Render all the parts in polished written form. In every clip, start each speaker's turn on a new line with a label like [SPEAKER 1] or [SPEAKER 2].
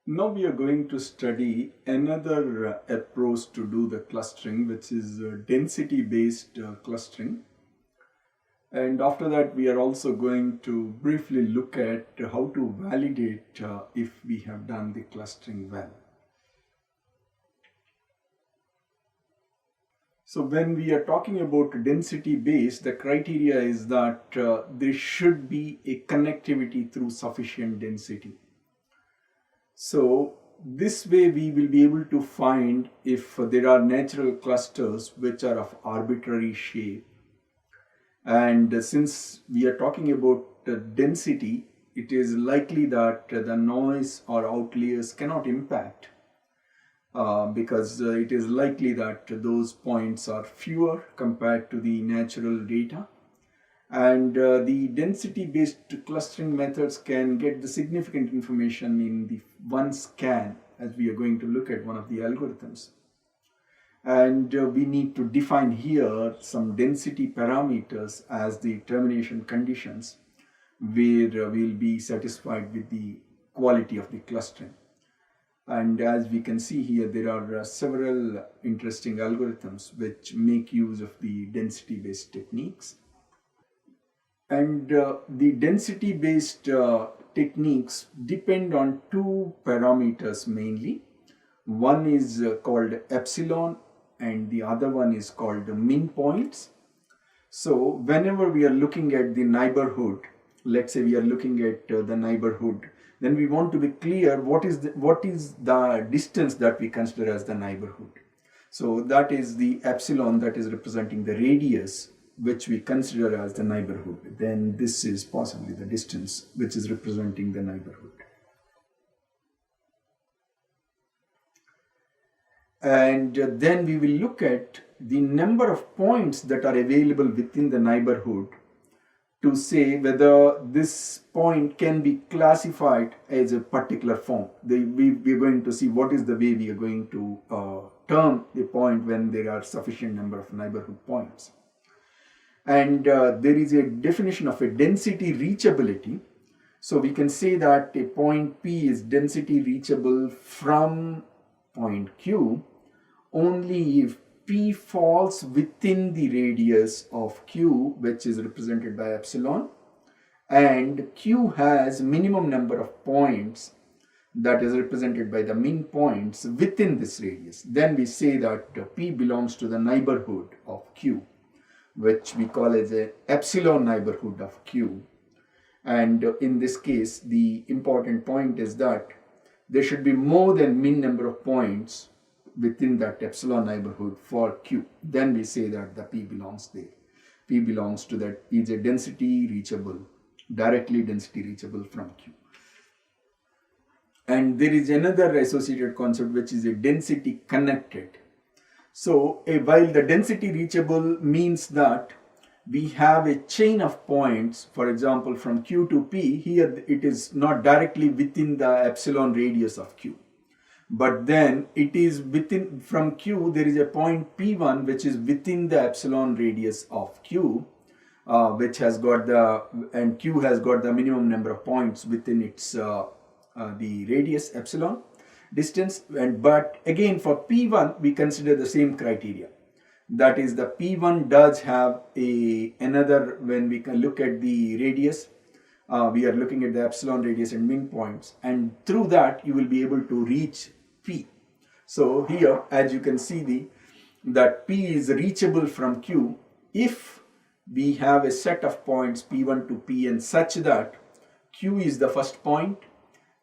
[SPEAKER 1] Now we are going to study another approach to do the clustering, which is density-based clustering. And after that, we are also going to briefly look at how to validate if we have done the clustering well. So when we are talking about density-based, the criteria is that there should be a connectivity through sufficient density. So this way we will be able to find if there are natural clusters which are of arbitrary shape. And since we are talking about density, it is likely that the noise or outliers cannot impact because it is likely that those points are fewer compared to the natural data. And the density based clustering methods can get the significant information in the one scan, as we are going to look at one of the algorithms. And we need to define here some density parameters as the termination conditions where we'll be satisfied with the quality of the clustering. And as we can see here, there are several interesting algorithms which make use of the density based techniques. And the density based techniques depend on two parameters mainly. One is called epsilon and the other one is called min points. So whenever we are looking at the neighborhood, let's say we are looking at the neighborhood, then we want to be clear what is the distance that we consider as the neighborhood. So that is the epsilon, that is representing the radius which we consider as the neighborhood. Then this is possibly the distance which is representing the neighborhood. And then we will look at the number of points that are available within the neighborhood to say whether this point can be classified as a particular form. We are going to see what is the way we are going to term the point when there are sufficient number of neighborhood points. And there is a definition of a density reachability. So we can say that a point P is density reachable from point Q only if P falls within the radius of Q, which is represented by epsilon, and Q has minimum number of points that is represented by the min points within this radius. Then we say that P belongs to the neighborhood of Q, which we call as a epsilon neighborhood of Q. And in this case, the important point is that there should be more than min number of points within that epsilon neighborhood for Q. Then we say that the P belongs there. P belongs to that is a density reachable, directly density reachable from Q. And there is another associated concept which is a density connected. So while the density reachable means that we have a chain of points, for example from Q to P, here it is not directly within the epsilon radius of Q. But then it is within, from Q there is a point P1 which is within the epsilon radius of Q, which has got and Q has got the minimum number of points within its the radius epsilon distance. But again for P1 we consider the same criteria. That is, the P1 does have another, when we can look at the radius, we are looking at the epsilon radius and min points, and through that you will be able to reach P. So here, as you can see, that P is reachable from Q if we have a set of points P1 to Pn such that Q is the first point,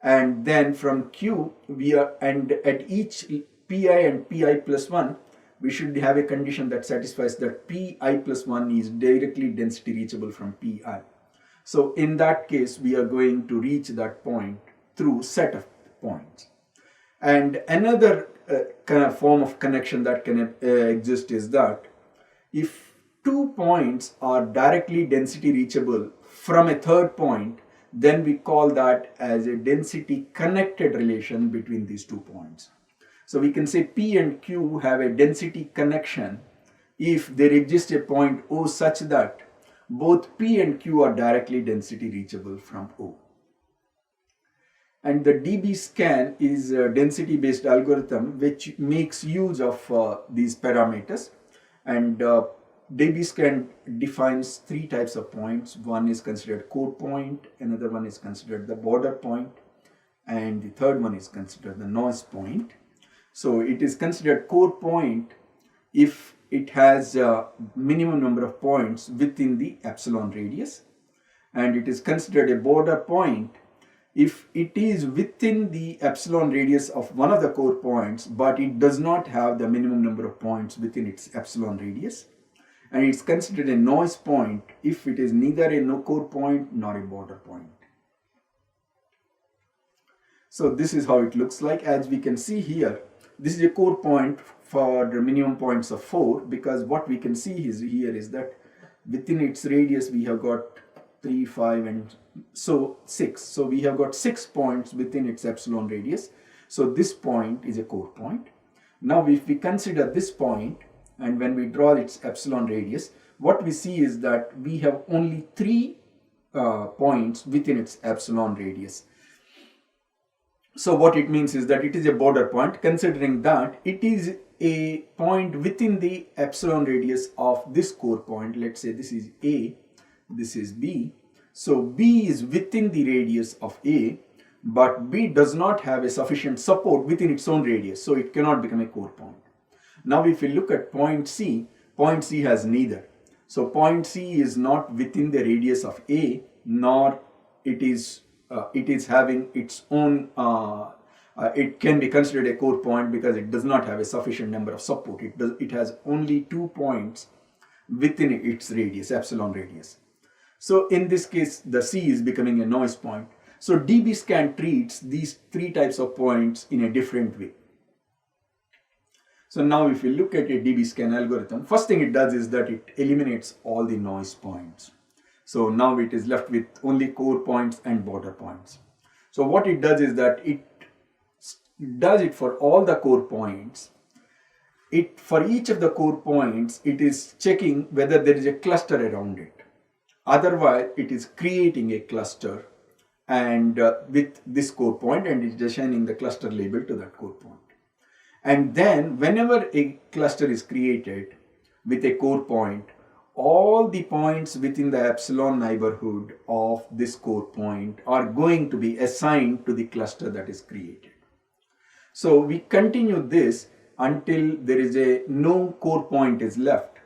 [SPEAKER 1] and then from Q we are, and at each Pi and Pi plus 1 we should have a condition that satisfies that Pi plus 1 is directly density reachable from Pi. So in that case we are going to reach that point through set of points. And another kind of form of connection that can exist is that if two points are directly density reachable from a third point, then we call that as a density connected relation between these 2 points. So we can say P and Q have a density connection if there exists a point O such that both P and Q are directly density reachable from O. And the dbScan is a density based algorithm which makes use of these parameters. And dbScan defines three types of points. One is considered core point, another one is considered the border point, and the third one is considered the noise point. So it is considered core point if it has a minimum number of points within the epsilon radius, and it is considered a border point if it is within the epsilon radius of one of the core points, but it does not have the minimum number of points within its epsilon radius. And it's considered a noise point if it is neither a no core point nor a border point. So this is how it looks like. As we can see here, this is a core point for the minimum points of 4, because what we can see here is that within its radius we have got 3, 5 and so 6. So we have got 6 points within its epsilon radius. So this point is a core point. Now if we consider this point, and when we draw its epsilon radius, what we see is that we have only 3 points within its epsilon radius. So what it means is that it is a border point, considering that it is a point within the epsilon radius of this core point. Let's say this is A, this is B. So B is within the radius of A, but B does not have a sufficient support within its own radius, so it cannot become a core point. Now if we look at point C has neither. So point C is not within the radius of A, nor it is having its own, it can be considered a core point because it does not have a sufficient number of support. It has only 2 points within its radius, epsilon radius. So in this case, the C is becoming a noise point. So dbScan treats these 3 types of points in a different way. So now if you look at a dbScan algorithm, first thing it does is that it eliminates all the noise points. So now it is left with only core points and border points. So what it does is that it does it for all the core points. For each of the core points, it is checking whether there is a cluster around it. Otherwise, it is creating a cluster and with this core point, and it is assigning the cluster label to that core point. And then whenever a cluster is created with a core point, all the points within the epsilon neighborhood of this core point are going to be assigned to the cluster that is created. So we continue this until there is no core point is left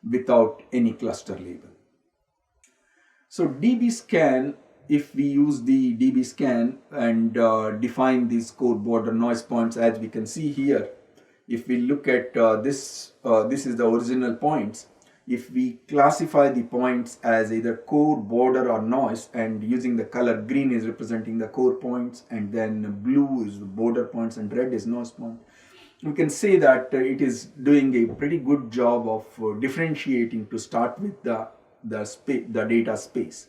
[SPEAKER 1] without any cluster label. So dbScan, if we use the dbScan and define these core border noise points, as we can see here, if we look at this is the original points. If we classify the points as either core, border or noise, and using the color green is representing the core points, and then blue is the border points and red is noise point, we can say that it is doing a pretty good job of differentiating to start with the data space.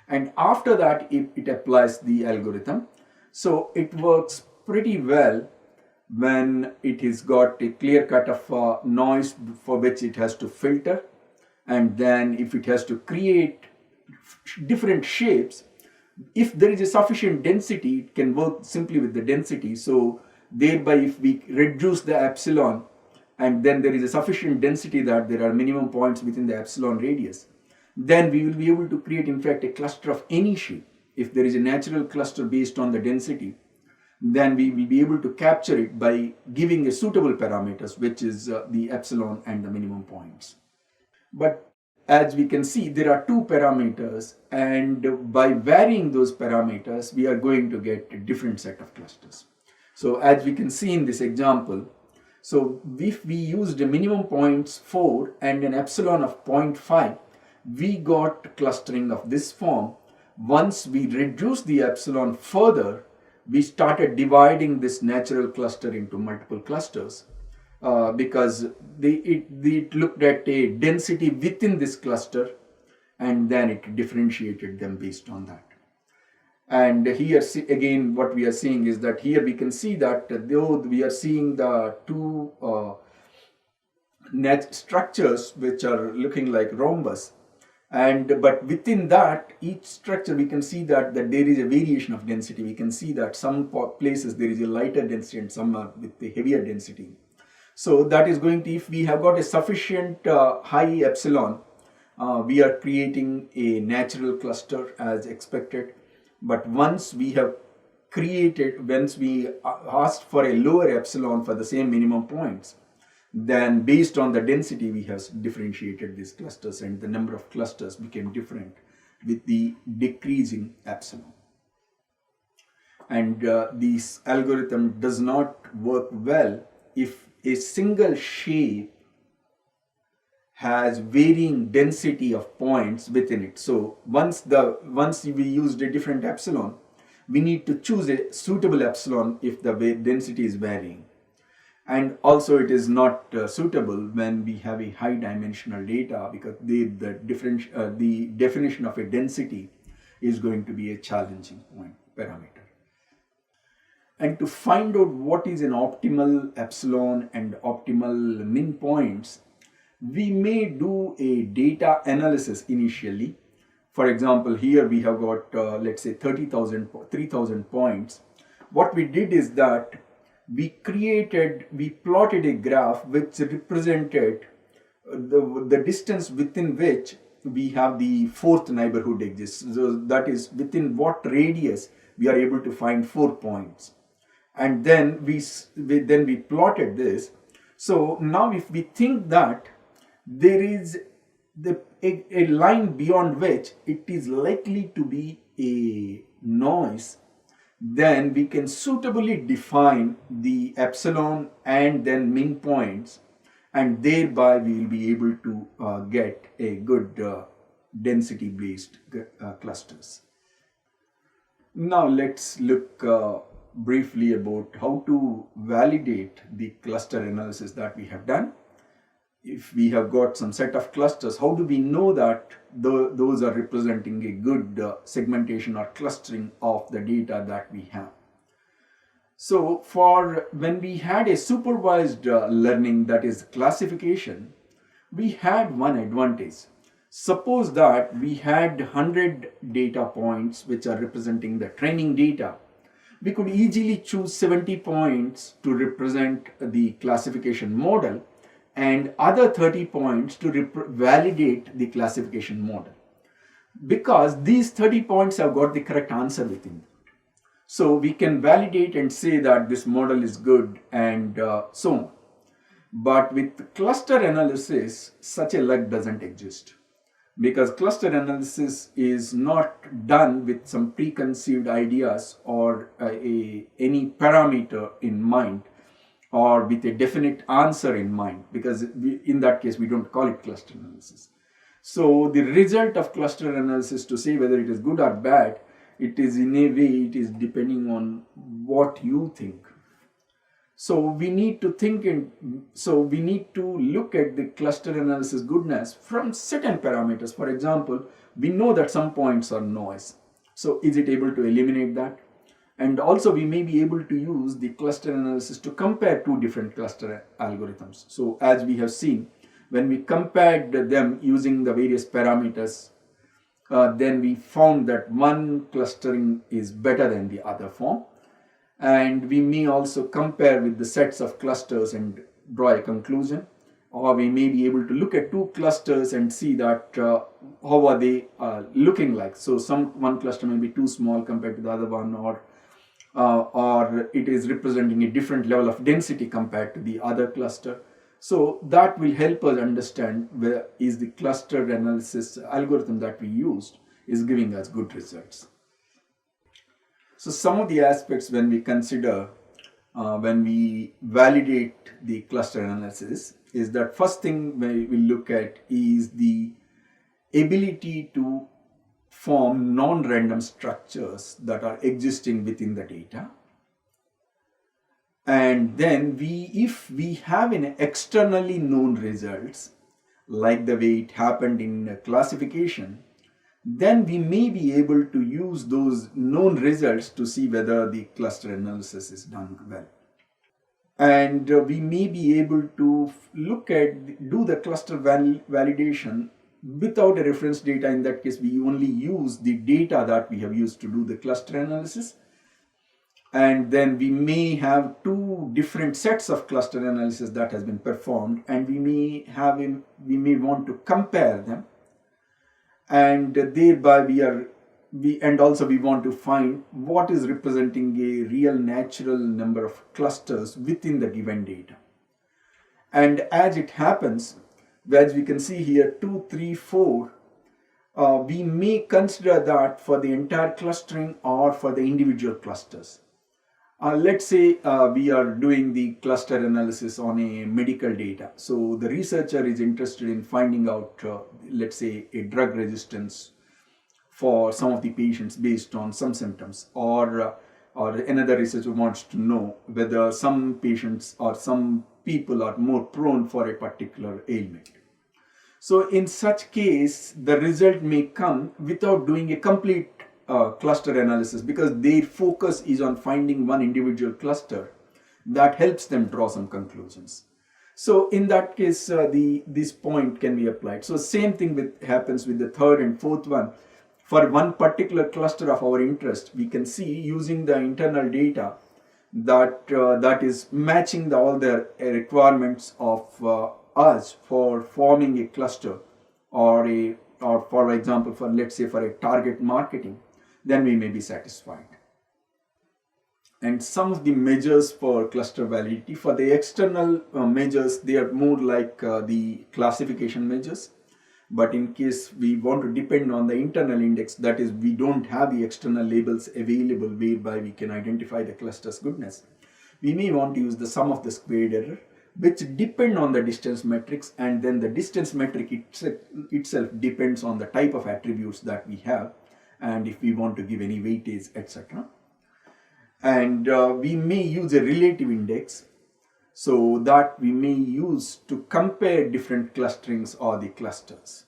[SPEAKER 1] And after that, it applies the algorithm. So it works pretty well when it has got a clear cut of noise for which it has to filter, and then if it has to create different shapes, if there is a sufficient density, it can work simply with the density. So thereby, if we reduce the epsilon and then there is a sufficient density that there are minimum points within the epsilon radius, then we will be able to create in fact a cluster of any shape. If there is a natural cluster based on the density, then we will be able to capture it by giving a suitable parameters, which is the epsilon and the minimum points. But as we can see, there are 2 parameters, and by varying those parameters, we are going to get a different set of clusters. So as we can see in this example, so if we used a minimum points 4 and an epsilon of 0.5, we got clustering of this form. Once we reduce the epsilon further, we started dividing this natural cluster into multiple clusters because it looked at a density within this cluster, and then it differentiated them based on that. And here again what we are seeing is that here we can see that though we are seeing the 2 net structures which are looking like rhombus, And but within that, each structure, we can see that there is a variation of density. We can see that some places there is a lighter density and some are with a heavier density. So that is going to, if we have got a sufficient high epsilon, we are creating a natural cluster as expected. But once we have once we asked for a lower epsilon for the same minimum points, then based on the density we have differentiated these clusters, and the number of clusters became different with the decreasing epsilon. And this algorithm does not work well if a single shape has varying density of points within it. So once we used a different epsilon, we need to choose a suitable epsilon if the density is varying. And also it is not suitable when we have a high dimensional data, because the definition of a density is going to be a challenging parameter. And to find out what is an optimal epsilon and optimal min points, we may do a data analysis initially. For example, here we have got let's say 3,000 points. What we did is that we plotted a graph which represented the distance within which we have the fourth neighborhood exists. So that is within what radius we are able to find 4 points. And then we plotted this. So now if we think that there is a line beyond which it is likely to be a noise, then we can suitably define the epsilon and then min points, and thereby we will be able to get a good density based clusters. Now let's look briefly about how to validate the cluster analysis that we have done. If we have got some set of clusters, how do we know that those are representing a good segmentation or clustering of the data that we have? So for when we had a supervised learning, that is classification, we had one advantage. Suppose that we had 100 data points which are representing the training data. We could easily choose 70 points to represent the classification model and other 30 points to validate the classification model, because these 30 points have got the correct answer within it. So we can validate and say that this model is good and so on. But with cluster analysis, such a luck doesn't exist, because cluster analysis is not done with some preconceived ideas or any parameter in mind, or with a definite answer in mind, because in that case we don't call it cluster analysis. So the result of cluster analysis, to say whether it is good or bad, it is in a way, it is depending on what you think. So we need to we need to look at the cluster analysis goodness from certain parameters. For example, we know that some points are noise. So is it able to eliminate that? And also we may be able to use the cluster analysis to compare two different cluster algorithms. So as we have seen, when we compared them using the various parameters, then we found that one clustering is better than the other form. And we may also compare with the sets of clusters and draw a conclusion. Or we may be able to look at two clusters and see that how are they looking like. So one cluster may be too small compared to the other one, or it is representing a different level of density compared to the other cluster. So that will help us understand where is the cluster analysis algorithm that we used is giving us good results. So some of the aspects when we consider when we validate the cluster analysis is that first thing we will look at is the ability to form non-random structures that are existing within the data. And then if we have an externally known results, like the way it happened in classification, then we may be able to use those known results to see whether the cluster analysis is done well. And we may be able to do the cluster validation without a reference data, in that case, we only use the data that we have used to do the cluster analysis. And then we may have two different sets of cluster analysis that has been performed, and we may want to compare them, and thereby we want to find what is representing a real natural number of clusters within the given data. And as it happens, as we can see here, 2, 3, 4, we may consider that for the entire clustering or for the individual clusters. Let's say we are doing the cluster analysis on a medical data. So the researcher is interested in finding out, let's say, a drug resistance for some of the patients based on some symptoms, or another researcher wants to know whether some patients or some people are more prone for a particular ailment. So in such case, the result may come without doing a complete cluster analysis, because their focus is on finding one individual cluster that helps them draw some conclusions. So in that case, this point can be applied. So same thing happens with the third and fourth one. For one particular cluster of our interest, we can see using the internal data that is matching all the requirements of us for forming a cluster, or for example, for let's say for a target marketing, then we may be satisfied. And some of the measures for cluster validity, for the external measures, they are more like the classification measures. But in case we want to depend on the internal index, that is, we don't have the external labels available whereby we can identify the cluster's goodness, we may want to use the sum of the squared error, which depend on the distance metrics, and then the distance metric itself depends on the type of attributes that we have, and if we want to give any weightage, etc. And we may use a relative index, so that we may use to compare different clusterings or the clusters.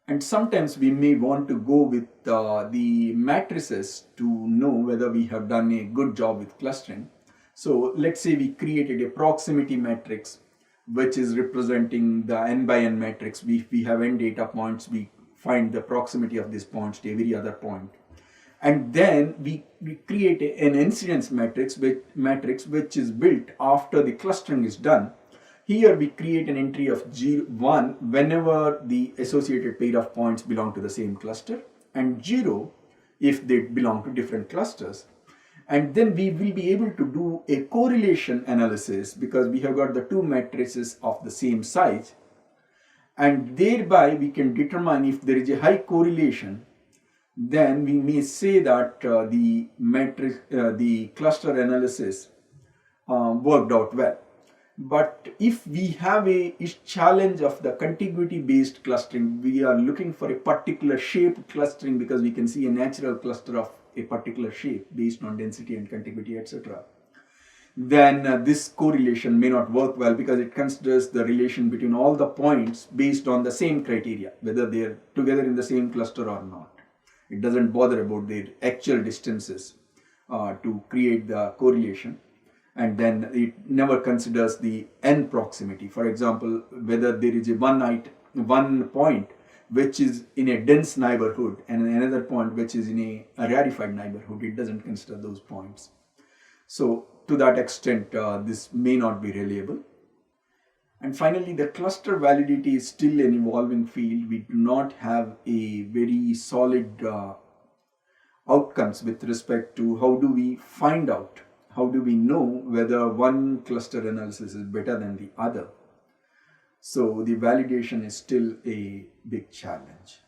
[SPEAKER 1] And sometimes we may want to go with the matrices to know whether we have done a good job with clustering. So let's say we created a proximity matrix, which is representing the n by n matrix. We have n data points, we find the proximity of these points to every other point. And then we create an incidence matrix which is built after the clustering is done. Here we create an entry of 1 whenever the associated pair of points belong to the same cluster, and 0 if they belong to different clusters. And then we will be able to do a correlation analysis, because we have got the two matrices of the same size, and thereby we can determine if there is a high correlation. Then we may say that the cluster analysis worked out well. But if we have a challenge of the contiguity based clustering, we are looking for a particular shape clustering, because we can see a natural cluster of a particular shape based on density and contiguity, etc. Then this correlation may not work well, because it considers the relation between all the points based on the same criteria, whether they are together in the same cluster or not. It doesn't bother about their actual distances to create the correlation. And then it never considers the n proximity. For example, whether there is a one point which is in a dense neighborhood and another point which is in a rarefied neighborhood, it doesn't consider those points. So to that extent, this may not be reliable. And finally, the cluster validity is still an evolving field. We do not have a very solid outcomes with respect to how do we find out, how do we know whether one cluster analysis is better than the other. So the validation is still a big challenge.